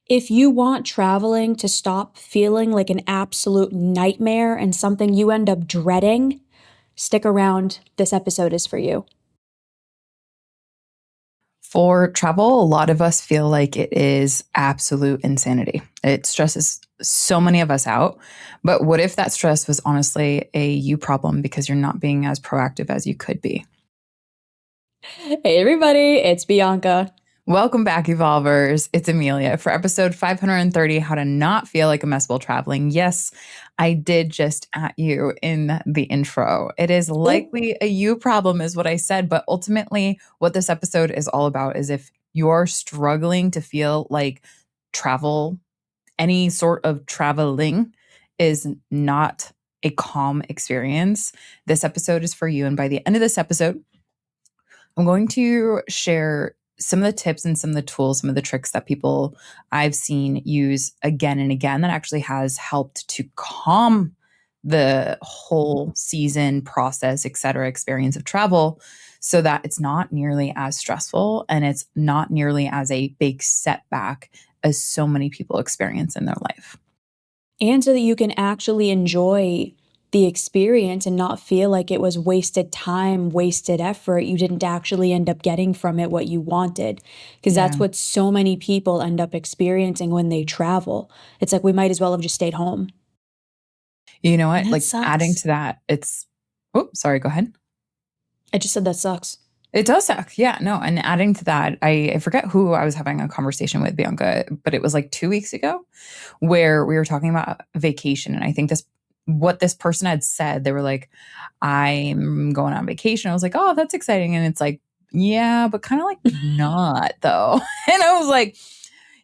If you want traveling to stop feeling like an absolute nightmare and something you end up dreading, stick around. This episode is for you. For travel, a lot of us feel like it is absolute insanity. It stresses so many of us out. But what if that stress was honestly a you problem because you're not being as proactive as you could be? Hey, everybody, it's Bianca. Welcome back, Evolvers. It's Emilia for episode 530, How to Not Feel Like a Mess While Traveling. Yes, I did just at you in the intro. It is likely a you problem, is what I said. But ultimately, what this episode is all about is if you're struggling to feel like travel, any sort of traveling is not a calm experience, this episode is for you. And by the end of this episode, I'm going to share some of the tips and some of the tools, some of the tricks that people I've seen use again and again that actually has helped to calm the whole season process, et cetera, experience of travel so that it's not nearly as stressful and it's not nearly as a big setback as so many people experience in their life. And so that you can actually enjoy the experience and not feel like it was wasted time, wasted effort. You didn't actually end up getting from it what you wanted. Because that's Yeah. what so many people end up experiencing when they travel. It's like we might as well have just stayed home. You know what? And that Like adding sucks. to that, oh, sorry, go ahead. I just said that sucks. It does suck. Yeah, no. And adding to that, I forget who I was having a conversation with, Bianca, but it was like 2 weeks ago where we were talking about vacation. And I think what this person had said, they were like, I'm going on vacation. I was like, oh, that's exciting. And it's like, yeah, but kind of like not though. And I was like,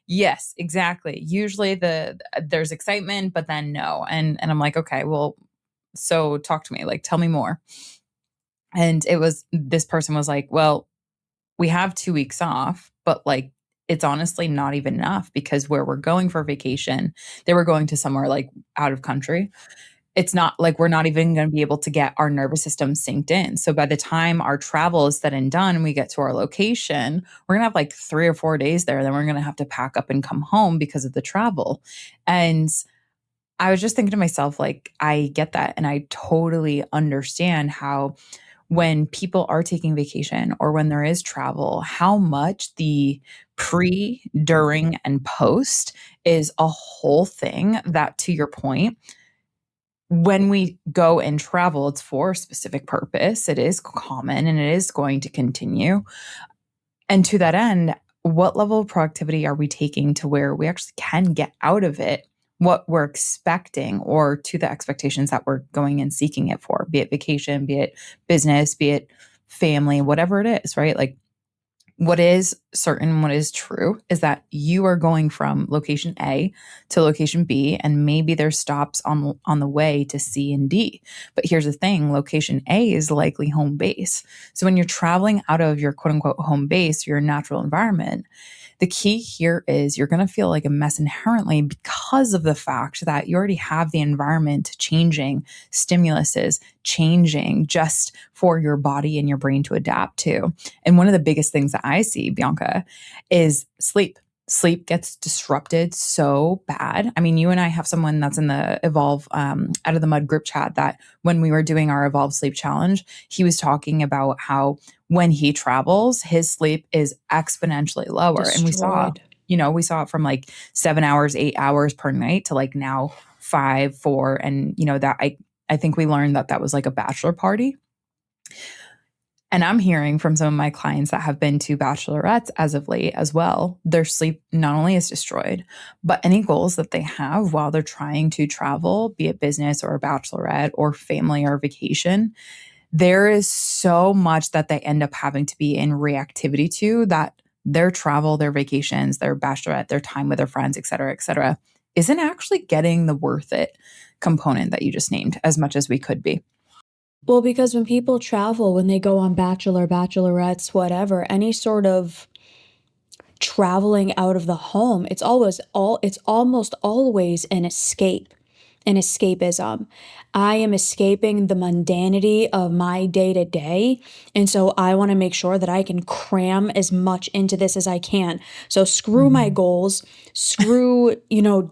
yes, exactly. Usually there's excitement, but then no. And I'm like, okay, well, so talk to me, like, tell me more. And this person was like, well, we have 2 weeks off, but like, it's honestly not even enough because where we're going for vacation, they were going to somewhere like out of country. It's not like we're not even going to be able to get our nervous system synced in. So by the time our travel is said and done and we get to our location, we're going to have like 3 or 4 days there. Then we're going to have to pack up and come home because of the travel. And I was just thinking to myself, like, I get that. And I totally understand how when people are taking vacation or when there is travel, how much the pre, during, and post is a whole thing that, to your point, when we go and travel, it's for a specific purpose. It is common and it is going to continue. And to that end, what level of productivity are we taking to where we actually can get out of it what we're expecting or to the expectations that we're going and seeking it for, be it vacation, be it business, be it family, whatever it is, right? Like what is certain, what is true is that you are going from location A to location B, and maybe there's stops on the way to C and D. But here's the thing, location A is likely home base. So when you're traveling out of your quote unquote home base, your natural environment, the key here is you're going to feel like a mess inherently because of the fact that you already have the environment changing, stimuluses changing just for your body and your brain to adapt to. And one of the biggest things that I see, Bianca, is sleep. Sleep gets disrupted so bad. I mean, you and I have someone that's in the Evolve Out of the Mud group chat that when we were doing our Evolve Sleep Challenge, he was talking about how when he travels, his sleep is exponentially lower. And Destroyed. we saw it from like 7 hours, 8 hours per night to like now 5, 4. And, that I think we learned that was like a bachelor party. And I'm hearing from some of my clients that have been to bachelorettes as of late as well, their sleep not only is destroyed, but any goals that they have while they're trying to travel, be it business or a bachelorette or family or vacation, there is so much that they end up having to be in reactivity to that their travel, their vacations, their bachelorette, their time with their friends, et cetera, isn't actually getting the worth it component that you just named as much as we could be. Well, because when people travel, when they go on bachelorettes, whatever, any sort of traveling out of the home, it's almost always an escape. an escapism. I am escaping the mundanity of my day to day. And so I want to make sure that I can cram as much into this as I can. So screw my Mhm. goals, screw,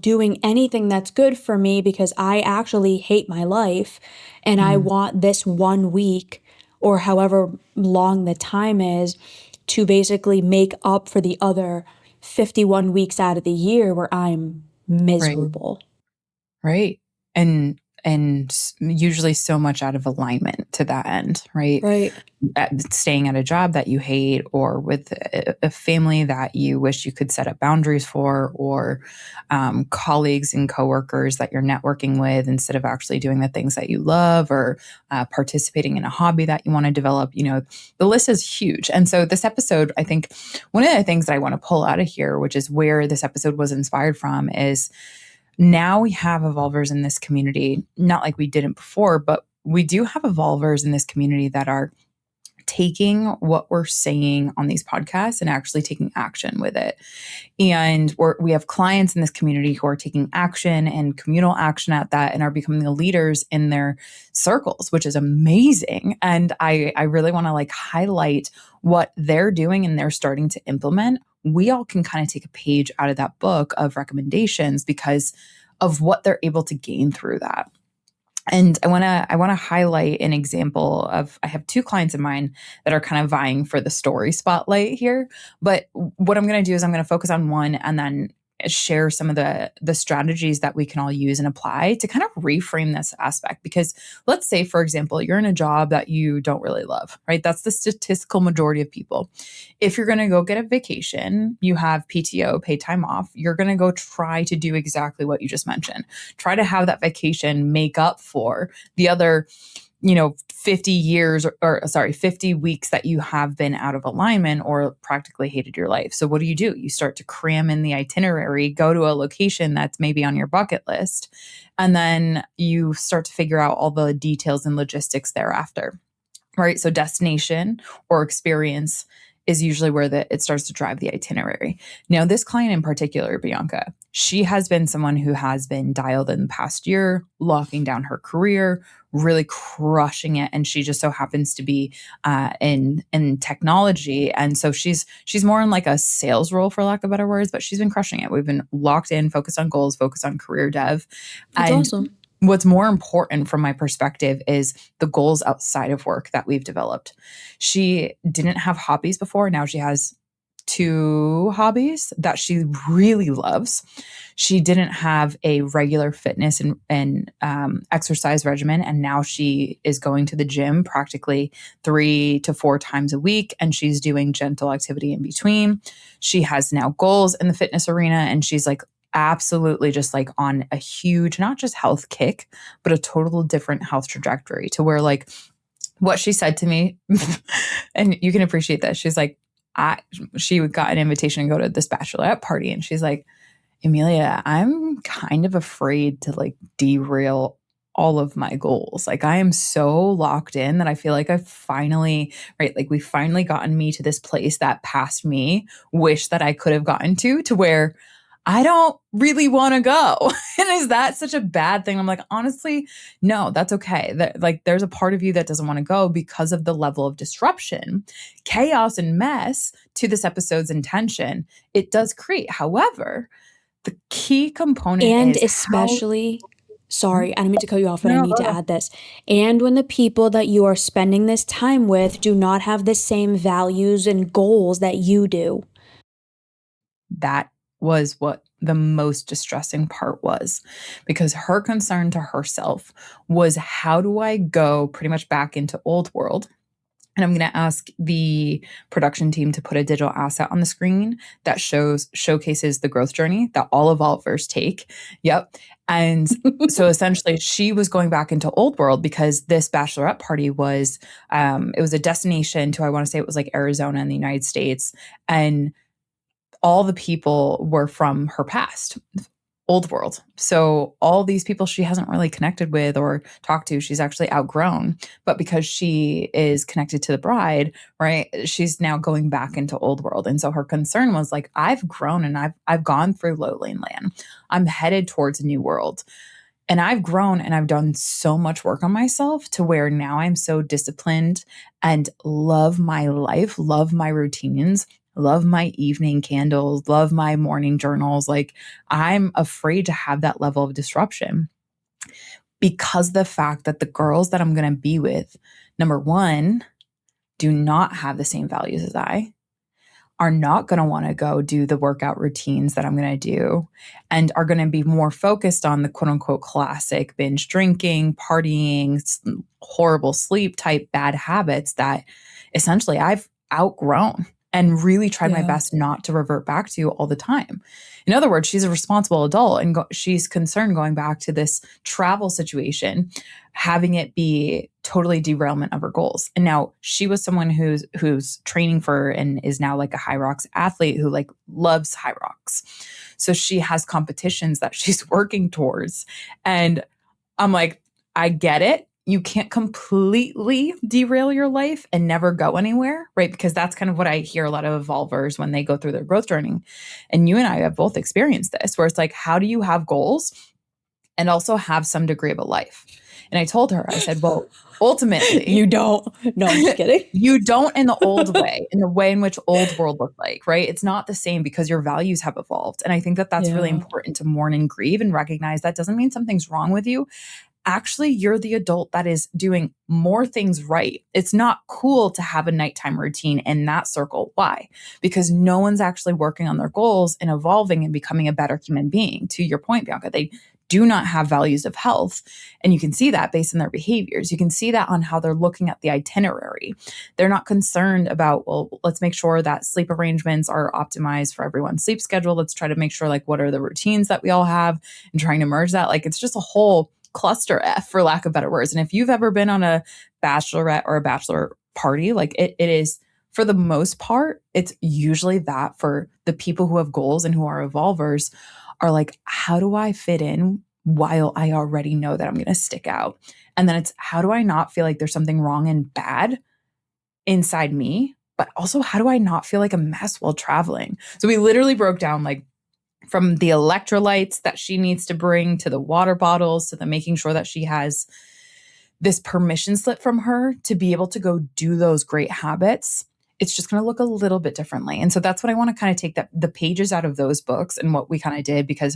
doing anything that's good for me because I actually hate my life. And I Mm. want this 1 week or however long the time is to basically make up for the other 51 weeks out of the year where I'm Right. miserable. Right. And usually so much out of alignment to that end, right? Right. Staying at a job that you hate, or with a family that you wish you could set up boundaries for, or colleagues and coworkers that you're networking with instead of actually doing the things that you love, or participating in a hobby that you want to develop. The list is huge. And so this episode, I think one of the things that I want to pull out of here, which is where this episode was inspired from, is now we have evolvers in this community, not like we didn't before, but we do have evolvers in this community that are taking what we're saying on these podcasts and actually taking action with it. And we have clients in this community who are taking action and communal action at that and are becoming the leaders in their circles, which is amazing. And I really want to highlight what they're doing and they're starting to implement. We all can kind of take a page out of that book of recommendations because of what they're able to gain through that. And I want to highlight an example of, I have two clients of mine that are kind of vying for the story spotlight here. But what I'm going to do is I'm going to focus on one and then share some of the strategies that we can all use and apply to kind of reframe this aspect. Because let's say, for example, you're in a job that you don't really love, right? That's the statistical majority of people. If you're going to go get a vacation, you have PTO, paid time off, you're going to go try to do exactly what you just mentioned. Try to have that vacation make up for the other 50 years or 50 weeks that you have been out of alignment or practically hated your life. So what do? You start to cram in the itinerary, go to a location that's maybe on your bucket list, and then you start to figure out all the details and logistics thereafter. Right? So destination or experience is usually where it starts to drive the itinerary. Now, this client in particular, Bianca, she has been someone who has been dialed in the past year, locking down her career, really crushing it, and she just so happens to be in technology, and so she's more in like a sales role, for lack of better words, but she's been crushing it. We've been locked in, focused on goals, focused on career dev, That's and awesome. what's more important from my perspective is the goals outside of work that we've developed. She didn't have hobbies before. Now she has two hobbies that she really loves. She didn't have a regular fitness and exercise regimen. And now she is going to the gym practically 3 to 4 times a week. And she's doing gentle activity in between. She has now goals in the fitness arena. And she's absolutely just on a huge, not just health kick, but a total different health trajectory, to where what she said to me, and you can appreciate this. She's she got an invitation to go to this bachelorette party. And she's like, Emilia, I'm kind of afraid to derail all of my goals. I am so locked in that I feel like I've finally, right? We finally gotten me to this place that past me wish that I could have gotten to where I don't really want to go. And is that such a bad thing? I'm honestly, no, that's okay. There's a part of you that doesn't want to go because of the level of disruption, chaos, and mess to this episode's intention it does create. However, the key component And is how. especially, sorry, I don't mean to cut you off, but I No, need to add this. And when the people that you are spending this time with do not have the same values and goals that you do. that was what the most distressing part was, because her concern to herself was, how do I go pretty much back into old world? And I'm going to ask the production team to put a digital asset on the screen that showcases the growth journey that all evolvers take. Yep. And so essentially she was going back into old world because this bachelorette party was it was a destination to, I want to say it was Arizona in the United States. And all the people were from her past, old world. So all these people she hasn't really connected with or talked to, she's actually outgrown. But because she is connected to the bride, right, she's now going back into old world. And so her concern was I've grown and I've gone through lowland land. I'm headed towards a new world. And I've grown and I've done so much work on myself to where now I'm so disciplined and love my life, love my routines, love my evening candles, love my morning journals. Like I'm afraid to have that level of disruption because the fact that the girls that I'm going to be with, number one, do not have the same values as I, are not going to want to go do the workout routines that I'm going to do, and are going to be more focused on the quote unquote classic binge drinking, partying, horrible sleep type bad habits that essentially I've outgrown and really tried my Yeah. best not to revert back to all the time. In other words, she's a responsible adult and she's concerned going back to this travel situation, having it be totally derailment of her goals. And now she was someone who's training for and is now like a high rocks athlete who like loves high rocks. So she has competitions that she's working towards. And I'm like, I get it. You can't completely derail your life and never go anywhere, right? Because that's kind of what I hear a lot of evolvers when they go through their growth journey. And you and I have both experienced this, where it's like, how do you have goals and also have some degree of a life? And I told her, I said, well, ultimately, You don't. No, I'm just kidding. you don't in the old way, in the way in which old world looked like, right? It's not the same because your values have evolved. And I think that that's really Yeah. important to mourn and grieve and recognize that doesn't mean something's wrong with you. Actually, you're the adult that is doing more things right. It's not cool to have a nighttime routine in that circle. Why? Because no one's actually working on their goals and evolving and becoming a better human being. To your point, Bianca, they do not have values of health. And you can see that based on their behaviors. You can see that on how they're looking at the itinerary. They're not concerned about, well, let's make sure that sleep arrangements are optimized for everyone's sleep schedule. Let's try to make sure, like, what are the routines that we all have and trying to merge that. Like, it's just a whole cluster F, for lack of better words. And if you've ever been on a bachelorette or a bachelor party, like it is, for the most part, it's usually that for the people who have goals and who are evolvers are like, how do I fit in while I already know that I'm going to stick out? And then it's, how do I not feel like there's something wrong and bad inside me? But also, how do I not feel like a mess while traveling? So we literally broke down like from the electrolytes that she needs to bring to the water bottles to the making sure that she has this permission slip from her to be able to go do those great habits. It's just going to look a little bit differently. And so that's what I want to kind of take the pages out of those books and what we kind of did, because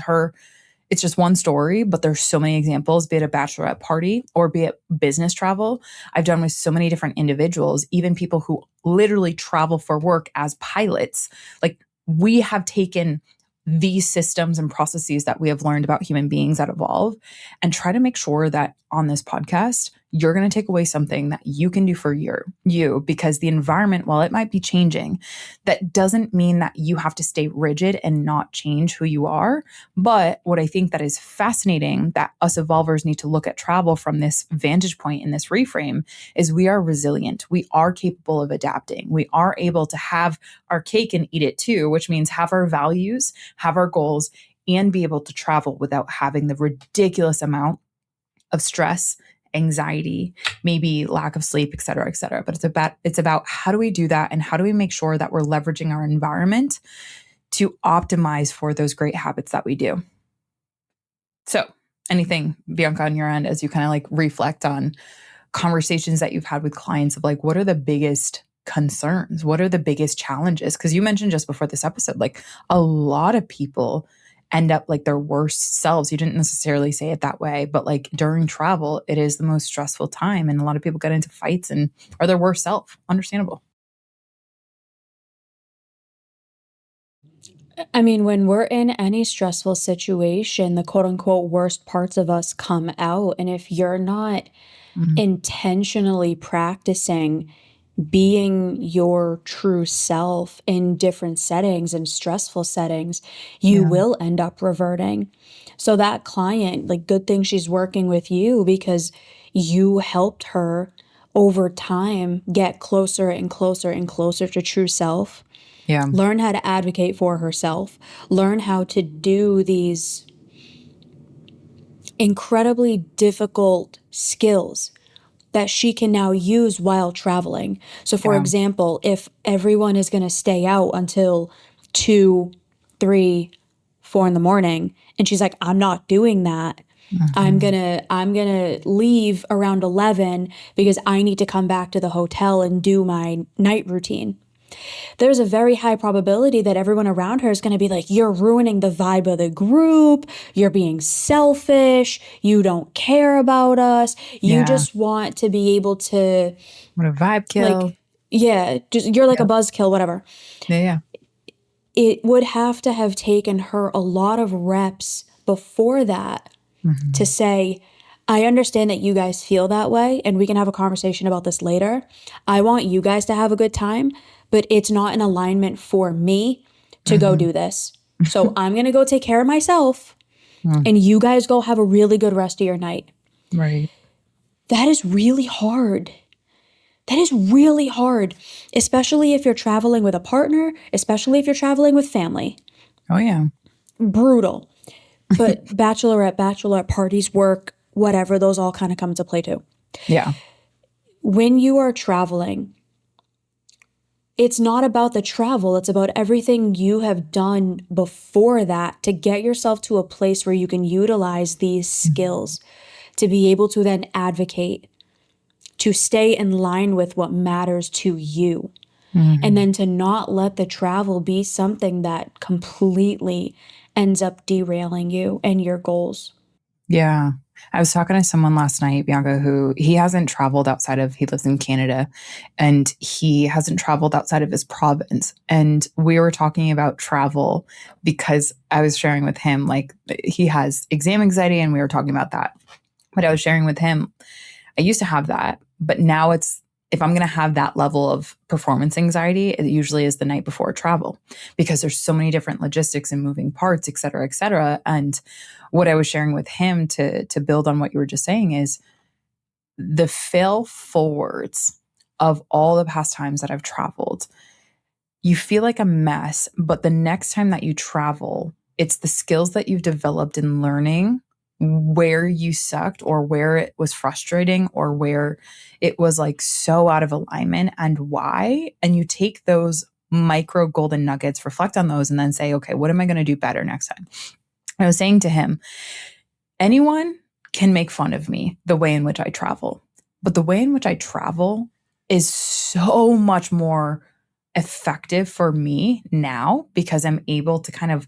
it's just one story, but there's so many examples, be it a bachelorette party or be it business travel. I've done with so many different individuals, even people who literally travel for work as pilots. Like, we have taken these systems and processes that we have learned about human beings that evolve and try to make sure that on this podcast, you're going to take away something that you can do for you, because the environment, while it might be changing, that doesn't mean that you have to stay rigid and not change who you are. But what I think that is fascinating that us evolvers need to look at travel from this vantage point in this reframe is we are resilient. We are capable of adapting. We are able to have our cake and eat it too, which means have our values, have our goals, and be able to travel without having the ridiculous amount of stress, anxiety, maybe lack of sleep, et cetera, et cetera. But it's about how do we do that and how do we make sure that we're leveraging our environment to optimize for those great habits that we do. So anything, Bianca, on your end, as you kind of like reflect on conversations that you've had with clients of like, what are the biggest concerns? What are the biggest challenges? Because you mentioned just before this episode, like a lot of people end up like their worst selves. You didn't necessarily say it that way, but like during travel, it is the most stressful time. And a lot of people get into fights and are their worst self. Understandable. I mean, when we're in any stressful situation, the quote unquote worst parts of us come out. And if you're not Mhm. intentionally practicing being your true self in different settings and stressful settings, you Yeah. will end up reverting. So that client, like, good thing she's working with you because you helped her over time get closer and closer and closer to true self, Yeah. learn how to advocate for herself, learn how to do these incredibly difficult skills that she can now use while traveling. So, for Yeah. example, if everyone is going to stay out until 2, 3, 4 in the morning, and she's like, I'm not doing that, Mhm. I'm gonna leave around 11 because I need to come back to the hotel and do my night routine. There's a very high probability that everyone around her is going to be like, you're ruining the vibe of the group. You're being selfish. You don't care about us. You Yeah. just want to be able to, What a vibe kill. like, yeah, just you're like a Yep. buzzkill, whatever. Yeah. Yeah. It would have taken her a lot of reps before that to Mhm. say, I understand that you guys feel that way, and we can have a conversation about this later. I want you guys to have a good time, but it's not in alignment for me to go Mhm. do this. So I'm going to go take care of myself, Mm. and you guys go have a really good rest of your night. Right. That is really hard. That is really hard, especially if you're traveling with a partner, especially if you're traveling with family. Oh yeah. Brutal. But bachelorette parties, work, whatever, those all kind of come into play too. Yeah. When you are traveling, it's not about the travel, it's about everything you have done before that to get yourself to a place where you can utilize these Mhm. skills to be able to then advocate, to stay in line with what matters to you, and Mhm. then to not let the travel be something that completely ends up derailing you and your goals. Yeah. I was talking to someone last night, Bianca, who he hasn't traveled outside of, he lives in Canada and he hasn't traveled outside of his province. And we were talking about travel because I was sharing with him, like, he has exam anxiety and we were talking about that. But I was sharing with him, I used to have that, but now it's, if I'm going to have that level of performance anxiety, it usually is the night before travel because there's so many different logistics and moving parts, et cetera, et cetera. And what I was sharing with him to build on what you were just saying is the fail forwards of all the past times that I've traveled. You feel like a mess, but the next time that you travel, it's the skills that you've developed in learning where you sucked or where it was frustrating or where it was like so out of alignment and why. And you take those micro golden nuggets, reflect on those, and then say, okay, what am I going to do better next time? I was saying to him, anyone can make fun of me the way in which I travel, but the way in which I travel is so much more effective for me now because I'm able to kind of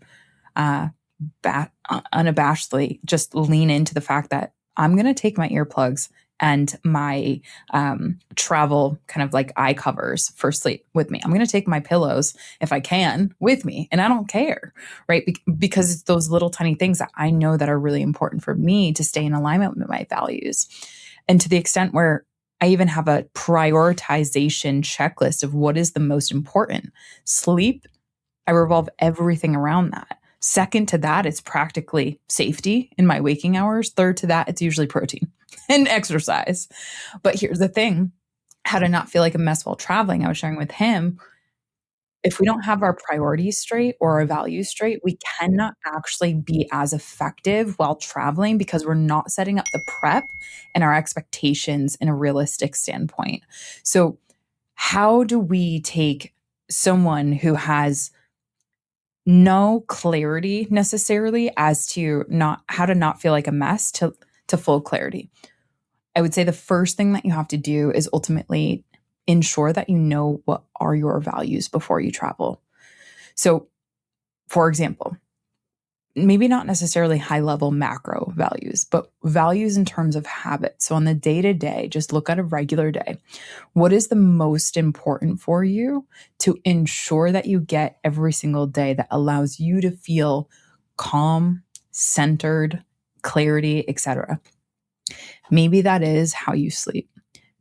uh, unabashedly just lean into the fact that I'm going to take my earplugs and my travel kind of like eye covers for sleep with me. I'm going to take my pillows if I can with me, and I don't care, right? Because it's those little tiny things that I know that are really important for me to stay in alignment with my values. And to the extent where I even have a prioritization checklist of what is the most important. Sleep, I revolve everything around that. Second to that, it's practically safety in my waking hours. Third to that, it's usually protein and exercise. But here's the thing, how to not feel like a mess while traveling. I was sharing with him, if we don't have our priorities straight or our values straight, we cannot actually be as effective while traveling because we're not setting up the prep and our expectations in a realistic standpoint. So, how do we take someone who has no clarity necessarily as to not how to not feel like a mess to full clarity? I would say the first thing that you have to do is ultimately ensure that you know what are your values before you travel. So, for example, maybe not necessarily high level macro values, but values in terms of habits. So, on the day to day, just look at a regular day. What is the most important for you to ensure that you get every single day that allows you to feel calm, centered, clarity, etc.? Maybe that is how you sleep.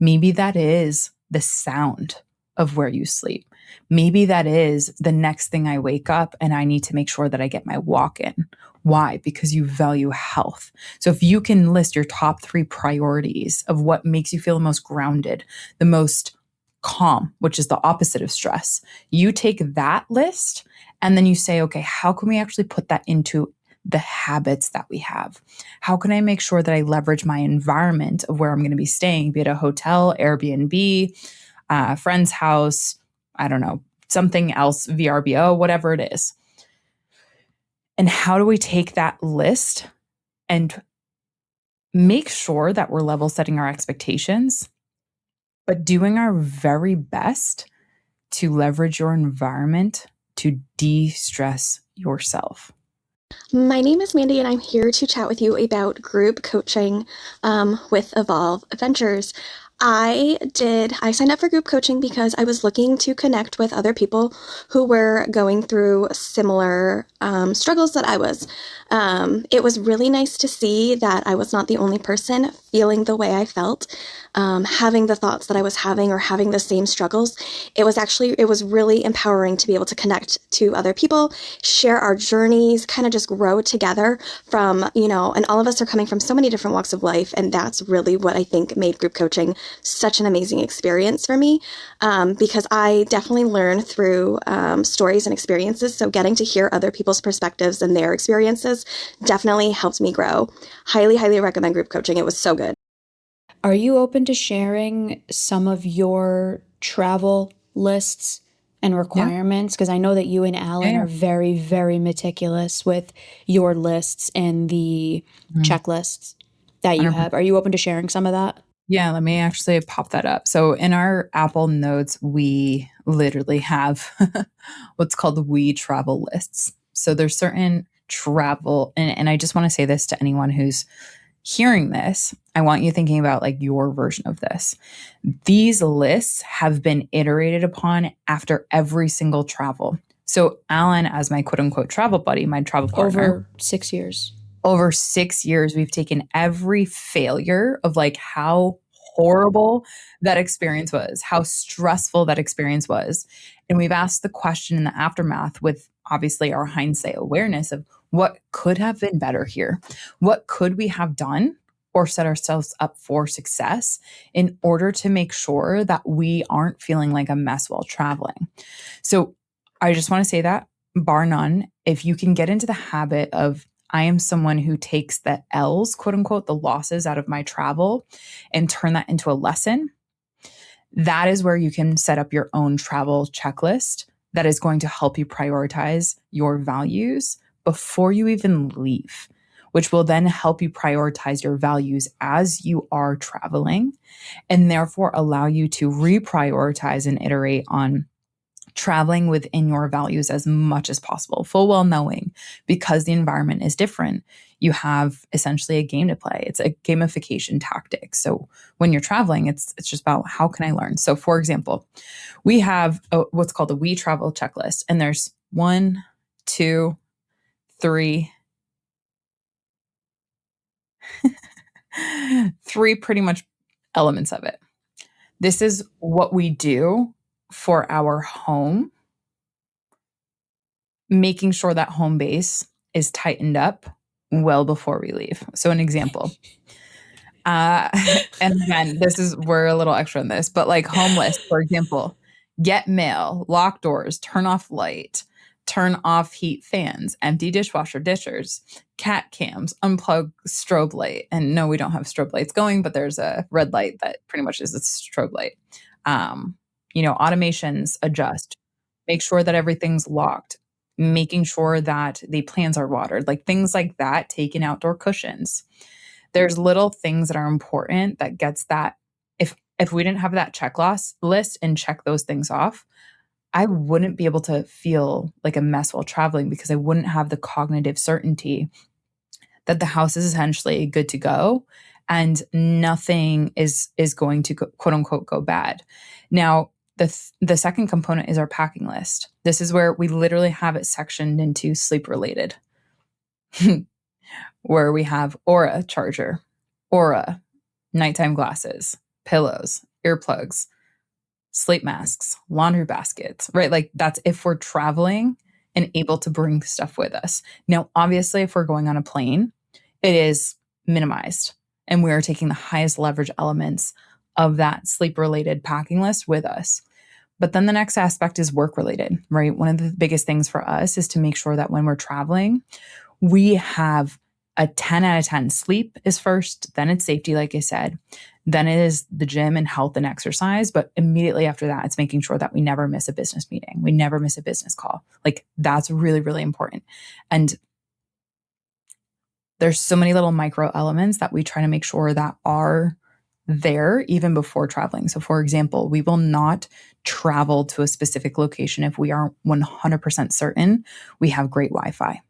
Maybe that is the sound of where you sleep. Maybe that is the next thing I wake up and I need to make sure that I get my walk in. Why? Because you value health. So if you can list your top 3 priorities of what makes you feel the most grounded, the most calm, which is the opposite of stress, you take that list and then you say, okay, how can we actually put that into the habits that we have? How can I make sure that I leverage my environment of where I'm going to be staying, be it a hotel, Airbnb, friend's house, I don't know, something else, VRBO, whatever it is. And how do we take that list and make sure that we're level setting our expectations, but doing our very best to leverage your environment to de-stress yourself. My name is Mandi, and I'm here to chat with you about group coaching with Evolve Adventures. I signed up for group coaching because I was looking to connect with other people who were going through similar struggles that I was. It was really nice to see that I was not the only person feeling the way I felt, having the thoughts that I was having or having the same struggles. It was really empowering to be able to connect to other people, share our journeys, kind of just grow together from, and all of us are coming from so many different walks of life. And that's really what I think made group coaching such an amazing experience for me, because I definitely learn through stories and experiences. So getting to hear other people's perspectives and their experiences definitely helped me grow. Highly, highly recommend group coaching. It was so good. Are you open to sharing some of your travel lists and Yeah. requirements? Because I know that you and Alan Yeah. are very, very meticulous with your lists and the Mm, checklists that you 100%. have. Are you open to sharing some of that? Yeah, let me actually pop that up. So in our Apple Notes, we literally have what's called we travel lists. So there's certain travel, and I just want to say this to anyone who's hearing this. I want you thinking about like your version of this. These lists have been iterated upon after every single travel. So Alan, as my quote unquote travel buddy, my travel partner, Over 6 years. over 6 years, we've taken every failure of like how horrible that experience was, how stressful that experience was. And we've asked the question in the aftermath with obviously our hindsight awareness of what could have been better here? What could we have done or set ourselves up for success in order to make sure that we aren't feeling like a mess while traveling? So I just want to say that, bar none, if you can get into the habit of I am someone who takes the L's, quote unquote, the losses out of my travel and turn that into a lesson. That is where you can set up your own travel checklist that is going to help you prioritize your values before you even leave, which will then help you prioritize your values as you are traveling and therefore allow you to reprioritize and iterate on traveling within your values as much as possible, full well knowing because the environment is different. You have essentially a game to play. It's a gamification tactic. So when you're traveling, it's just about how can I learn? So for example, we have what's called a we travel checklist, and there's 1, 2, 3, 3 pretty much elements of it. This is what we do for our home, making sure that home base is tightened up well before we leave. So an example, uh, and again, we're a little extra in this, but like homeless, for example, get mail, lock doors, turn off light, turn off heat fans, empty dishwasher dishers, cat cams, unplug strobe light. And no, we don't have strobe lights going, but there's a red light that pretty much is a strobe light. Um, automations adjust, make sure that everything's locked, making sure that the plants are watered, like things like that, taking outdoor cushions. There's little things that are important that gets that. If we didn't have that list and check those things off, I wouldn't be able to feel like a mess while traveling because I wouldn't have the cognitive certainty that the house is essentially good to go and nothing is going to quote unquote go bad. Now, the second component is our packing list. This is where we literally have it sectioned into sleep related, where we have Aura charger, Aura, nighttime glasses, pillows, earplugs, sleep masks, laundry baskets, right? Like that's if we're traveling and able to bring stuff with us. Now, obviously, if we're going on a plane, it is minimized and we are taking the highest leverage elements of that sleep related packing list with us. But then the next aspect is work related, right? One of the biggest things for us is to make sure that when we're traveling, we have a 10 out of 10. Sleep is first, then it's safety, like I said. Then it is the gym and health and exercise. But immediately after that, it's making sure that we never miss a business meeting. We never miss a business call. Like that's really, really important. And There's so many little micro elements that we try to make sure that are there even before traveling. So for example, we will not travel to a specific location if we are 100% certain we have great Wi-Fi.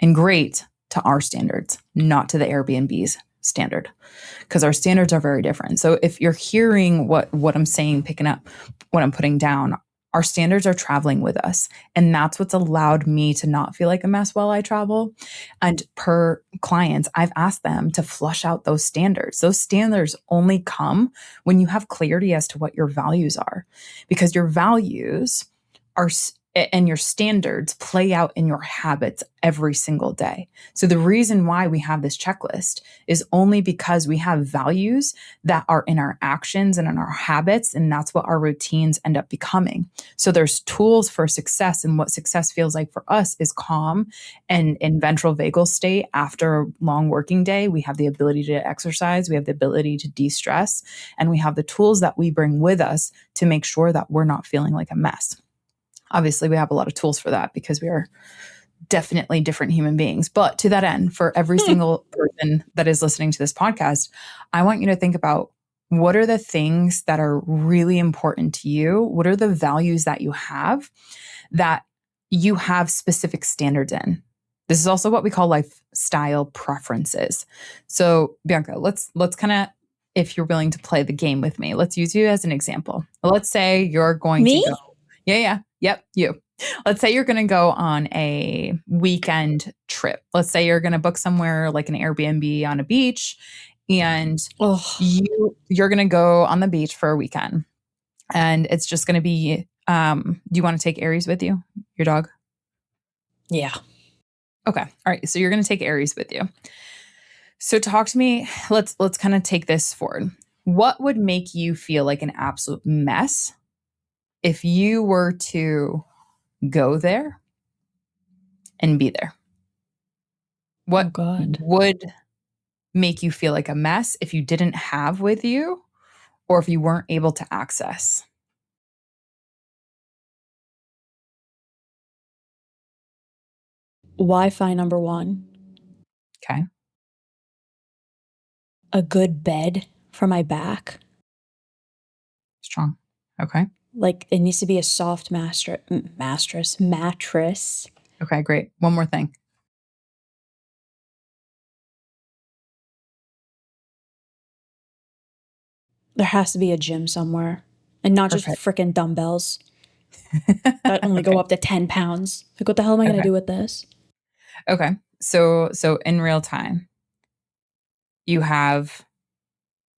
And great to our standards, not to the Airbnb's standard, because our standards are very different. So if you're hearing what I'm saying, picking up what I'm putting down, our standards are traveling with us. And that's what's allowed me to not feel like a mess while I travel. And per clients, I've asked them to flush out those standards. Those standards only come when you have clarity as to what your values are, because your values are and your standards play out in your habits every single day. So the reason why we have this checklist is only because we have values that are in our actions and in our habits, and that's what our routines end up becoming. So there's tools for success, and what success feels like for us is calm and in ventral vagal state after a long working day. We have the ability to exercise, we have the ability to de-stress, and we have the tools that we bring with us to make sure that we're not feeling like a mess. Obviously, we have a lot of tools for that because we are definitely different human beings. But to that end, for every single person that is listening to this podcast, I want you to think about, what are the things that are really important to you? What are the values that you have specific standards in? This is also what we call lifestyle preferences. So Bianca, let's kind of, if you're willing to play the game with me, let's use you as an example. Let's say you're going Me? to go. Yeah. Yep. You. Let's say you're going to go on a weekend trip. Let's say you're going to book somewhere like an Airbnb on a beach, and you're going to go on the beach for a weekend, and it's just going to be, do you want to take Aries with you, your dog? Yeah. Okay. All right. So you're going to take Aries with you. So talk to me. Let's kind of take this forward. What would make you feel like an absolute mess if you were to go there and be there? What would make you feel like a mess if you didn't have with you, or if you weren't able to access? Wi-Fi, number one. Okay. A good bed for my back. Strong. Okay. Like, it needs to be a soft mattress. Okay, great. One more thing. There has to be a gym somewhere, and not just Perfect. freaking dumbbells that only go up to 10 pounds. Like, what the hell am I going to do with this? Okay. So in real time, you have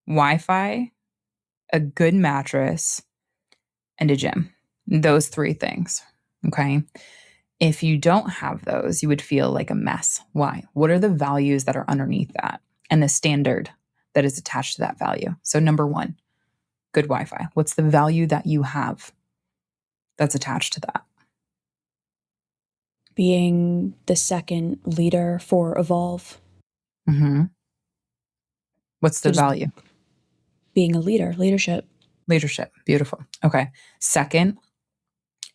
Wi-Fi, a good mattress, and a gym. Those three things. Okay. If you don't have those, you would feel like a mess. Why? What are the values that are underneath that, and the standard that is attached to that value? So number one, good Wi-Fi. What's the value that you have that's attached to that? Being the second leader for Evolve. Mm-hmm. What's the value? Being a leader, leadership. Leadership. Beautiful. Okay. Second,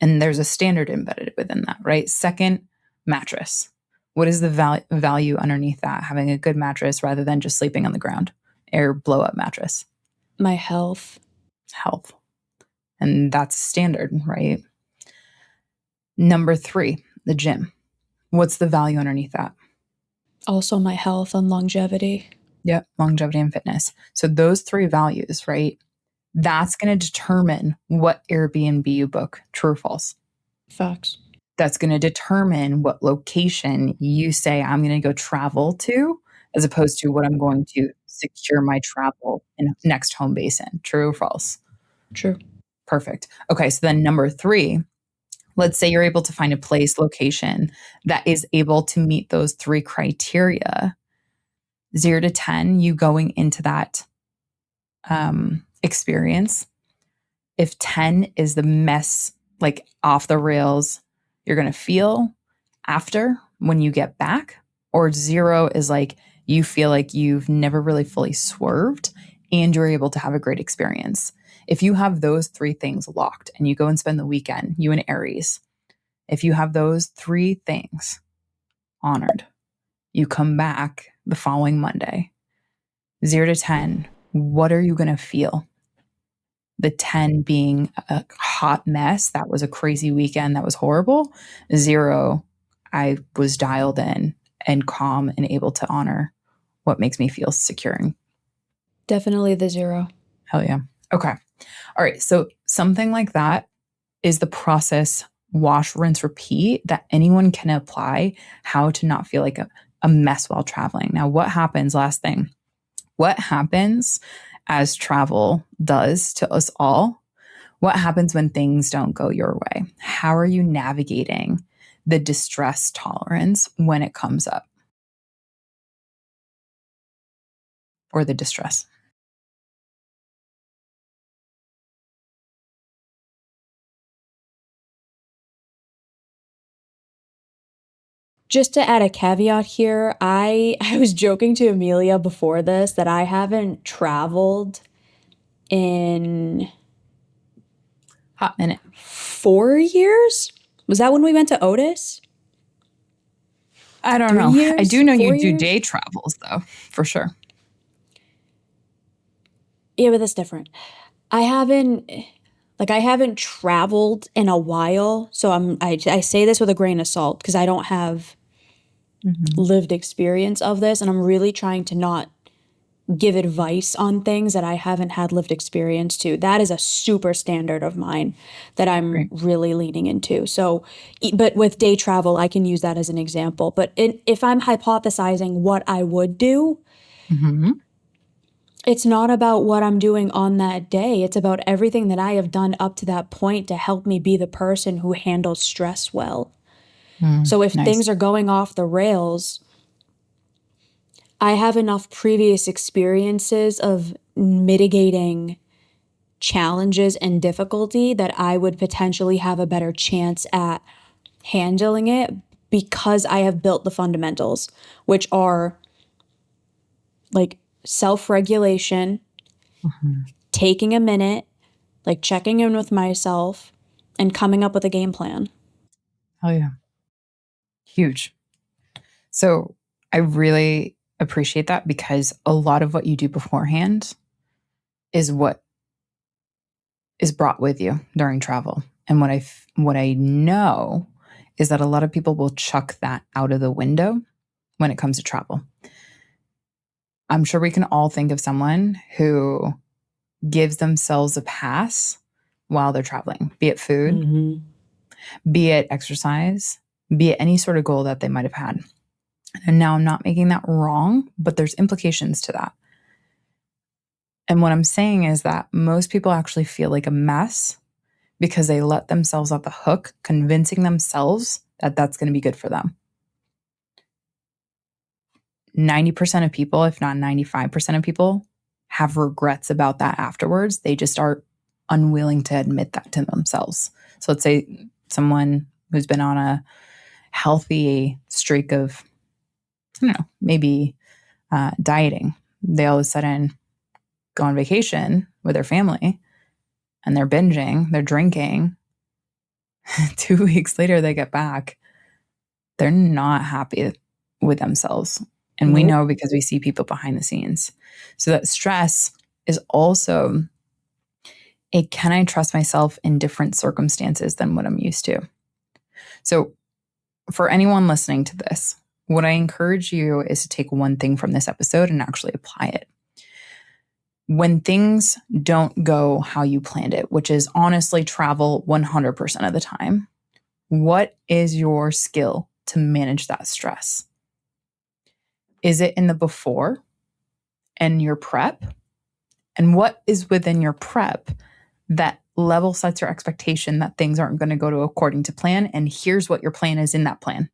and there's a standard embedded within that, right? Second, mattress. What is the value underneath that? Having a good mattress rather than just sleeping on the ground, or blow up mattress. My health. Health. And that's standard, right? Number three, the gym. What's the value underneath that? Also my health and longevity. Yep, longevity and fitness. So those three values, right? That's going to determine what Airbnb you book, true or false. Facts. That's going to determine what location you say I'm going to go travel to, as opposed to what I'm going to secure my travel in next home base in. True or false? True. Perfect. Okay, so then number three, let's say you're able to find a place, location that is able to meet those three criteria. 0 to 10, you going into that experience. If 10 is the mess, like off the rails, you're going to feel after when you get back, or 0 is like you feel like you've never really fully swerved and you're able to have a great experience. If you have those three things locked and you go and spend the weekend, you and Aries, if you have those three things honored You come back the following Monday. 0 to 10, what are you going to feel? The 10 being a hot mess. That was a crazy weekend. That was horrible. 0, I was dialed in and calm and able to honor what makes me feel secure. Definitely the 0. Hell yeah. Okay. All right. So something like that is the process, wash, rinse, repeat, that anyone can apply how to not feel like a mess while traveling. Now, what happens, last thing, what happens as travel does to us all? What happens when things don't go your way? How are you navigating the distress tolerance when it comes up? Or the distress? Just to add a caveat here, I was joking to Emilia before this that I haven't traveled in Hot minute. 4 years. Was that when we went to Otis? I don't 3 know. years? I do know 4 you do years? day travels though, for sure. Yeah, but that's different. I haven't traveled in a while, so I say this with a grain of salt because I don't have lived experience of this, and I'm really trying to not give advice on things that I haven't had lived experience to. That is a super standard of mine that I'm Great. really leaning into. So, but with day travel, I can use that as an example. But if I'm hypothesizing what I would do, it's not about what I'm doing on that day. It's about everything that I have done up to that point to help me be the person who handles stress well. So if Nice. things are going off the rails, I have enough previous experiences of mitigating challenges and difficulty that I would potentially have a better chance at handling it because I have built the fundamentals, which are like self-regulation, taking a minute, like checking in with myself, and coming up with a game plan. Oh, yeah. Huge. So I really appreciate that because a lot of what you do beforehand is what is brought with you during travel. And what I know is that a lot of people will chuck that out of the window when it comes to travel. I'm sure we can all think of someone who gives themselves a pass while they're traveling, be it food, be it exercise, be it any sort of goal that they might have had. And now I'm not making that wrong, but there's implications to that. And what I'm saying is that most people actually feel like a mess because they let themselves off the hook, convincing themselves that that's going to be good for them. 90% of people, if not 95% of people, have regrets about that afterwards. They just are unwilling to admit that to themselves. So let's say someone who's been on a healthy streak of, I don't know, maybe dieting. They all of a sudden go on vacation with their family and they're binging, they're drinking. 2 weeks later, they get back. They're not happy with themselves. And we know because we see people behind the scenes. So that stress is also a can I trust myself in different circumstances than what I'm used to? So for anyone listening to this, what I encourage you is to take one thing from this episode and actually apply it. When things don't go how you planned it, which is honestly travel 100% of the time, what is your skill to manage that stress? Is it in the before and your prep? And what is within your prep that level sets your expectation that things aren't going to go to according to plan? And here's what your plan is in that plan.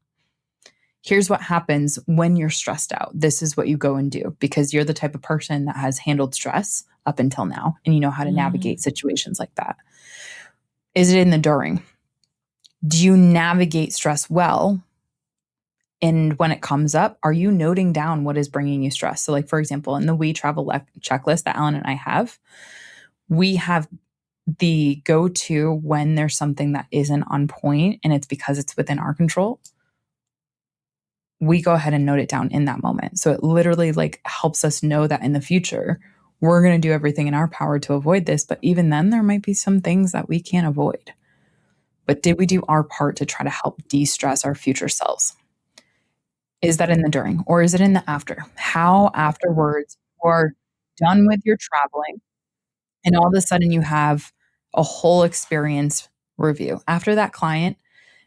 Here's what happens when you're stressed out. This is what you go and do because you're the type of person that has handled stress up until now and you know how to navigate situations like that. Is it in the during? Do you navigate stress well? And when it comes up, are you noting down what is bringing you stress? So like, for example, in the We Travel checklist that Ellen and I have, we have the go-to when there's something that isn't on point and it's because it's within our control. we go ahead and note it down in that moment. So it literally like helps us know that in the future, we're going to do everything in our power to avoid this. But even then, there might be some things that we can't avoid. But did we do our part to try to help de-stress our future selves? Is that in the during or is it in the after? How afterwards you are done with your traveling and all of a sudden you have a whole experience review. After that client,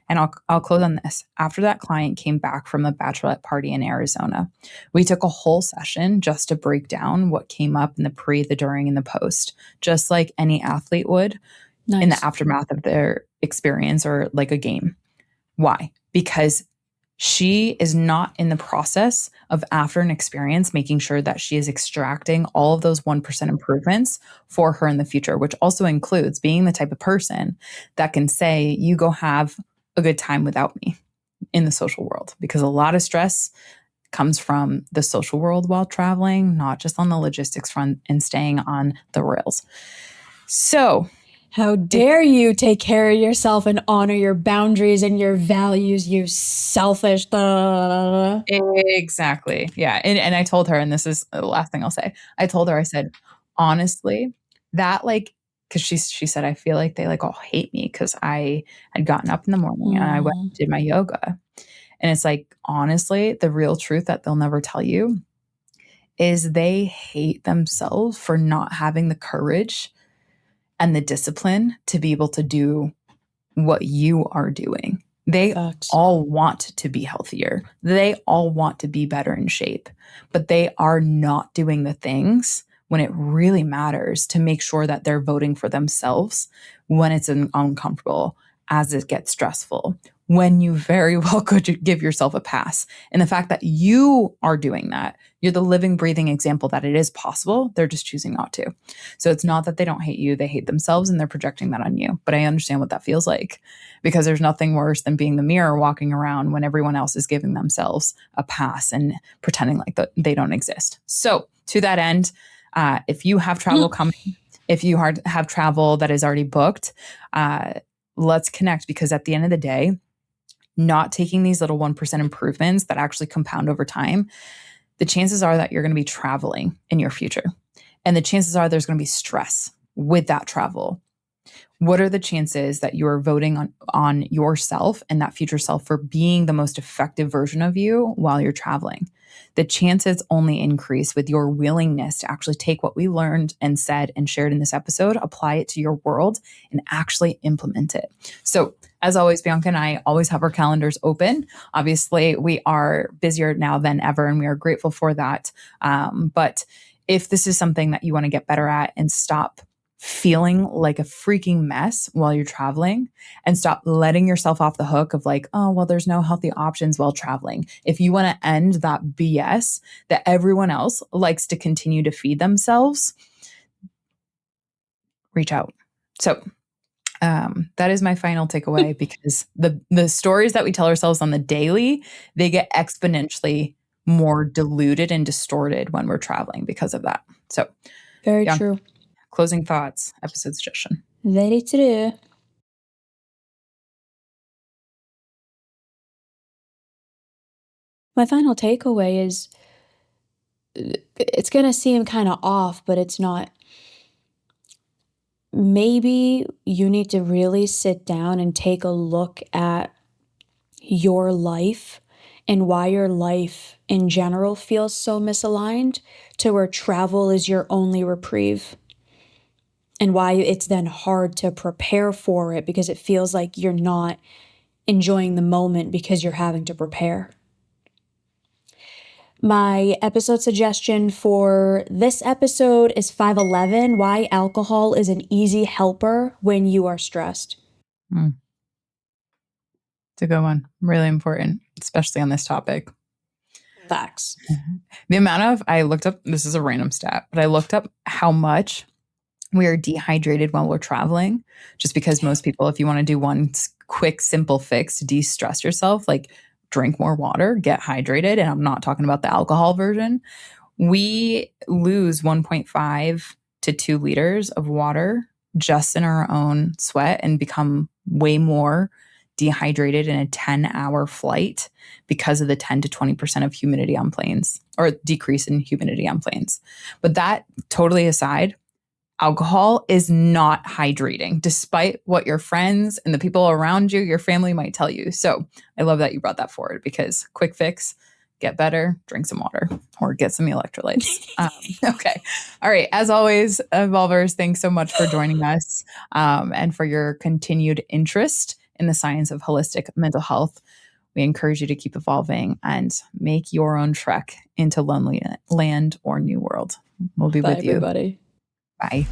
and I'll close on this. After that client came back from a bachelorette party in Arizona, we took a whole session just to break down what came up in the pre, the during, and the post, just like any athlete would in the aftermath of their experience or like a game. Why? Because she is not in the process of, after an experience, making sure that she is extracting all of those 1% improvements for her in the future, which also includes being the type of person that can say, you go have a good time without me in the social world, because a lot of stress comes from the social world while traveling, not just on the logistics front and staying on the rails. So, how dare you take care of yourself and honor your boundaries and your values, you selfish. Exactly. Yeah. And I told her, and this is the last thing I'll say, I told her, I said, honestly, that like, because she said, I feel like they like all hate me because I had gotten up in the morning and I went and did my yoga. And it's like, honestly, the real truth that they'll never tell you is they hate themselves for not having the courage and the discipline to be able to do what you are doing. They all want to be healthier. They all want to be better in shape, but they are not doing the things when it really matters to make sure that they're voting for themselves when it's uncomfortable, as it gets stressful, when you very well could give yourself a pass. And the fact that you are doing that, you're the living, breathing example that it is possible. They're just choosing not to. So it's not that they don't hate you, they hate themselves and they're projecting that on you. But I understand what that feels like, because there's nothing worse than being the mirror walking around when everyone else is giving themselves a pass and pretending like they don't exist. So to that end, if you have travel coming, if you have travel that is already booked, let's connect, because at the end of the day, not taking these little 1% improvements that actually compound over time, the chances are that you're going to be traveling in your future. And the chances are there's going to be stress with that travel. What are the chances that you are voting on yourself and that future self for being the most effective version of you while you're traveling? The chances only increase with your willingness to actually take what we learned and said and shared in this episode, apply it to your world, and actually implement it. So, as always, Bianca and I always have our calendars open. Obviously, we are busier now than ever, and we are grateful for that. But if this is something that you want to get better at and stop feeling like a freaking mess while you're traveling, and stop letting yourself off the hook of like, oh, well, there's no healthy options while traveling. If you want to end that BS that everyone else likes to continue to feed themselves, reach out. So that is my final takeaway, because the stories that we tell ourselves on the daily, they get exponentially more diluted and distorted when we're traveling because of that. So very true. Closing thoughts, episode suggestion. Very true. My final takeaway is, it's going to seem kind of off, but it's not. Maybe you need to really sit down and take a look at your life and why your life in general feels so misaligned to where travel is your only reprieve, and why it's then hard to prepare for it because it feels like you're not enjoying the moment because you're having to prepare. My episode suggestion for this episode is 511, Why Alcohol is an Easy Helper When You Are Stressed. It's a good one. Really important, especially on this topic. Facts. The amount of, I looked up, this is a random stat, but I looked up how much we are dehydrated while we're traveling, just because most people, if you want to do one quick, simple fix to de-stress yourself, like drink more water, get hydrated. And I'm not talking about the alcohol version. We lose 1.5 to 2 liters of water just in our own sweat and become way more dehydrated in a 10-hour flight because of the 10 to 20% of humidity on planes, or decrease in humidity on planes. But that totally aside, alcohol is not hydrating, despite what your friends and the people around you, your family might tell you. So I love that you brought that forward, because quick fix, get better, drink some water or get some electrolytes. Okay. All right. As always, Evolvers, thanks so much for joining us and for your continued interest in the science of holistic mental health. We encourage you to keep evolving and make your own trek into lonely land or new world. We'll be Bye, with you. everybody. Bye.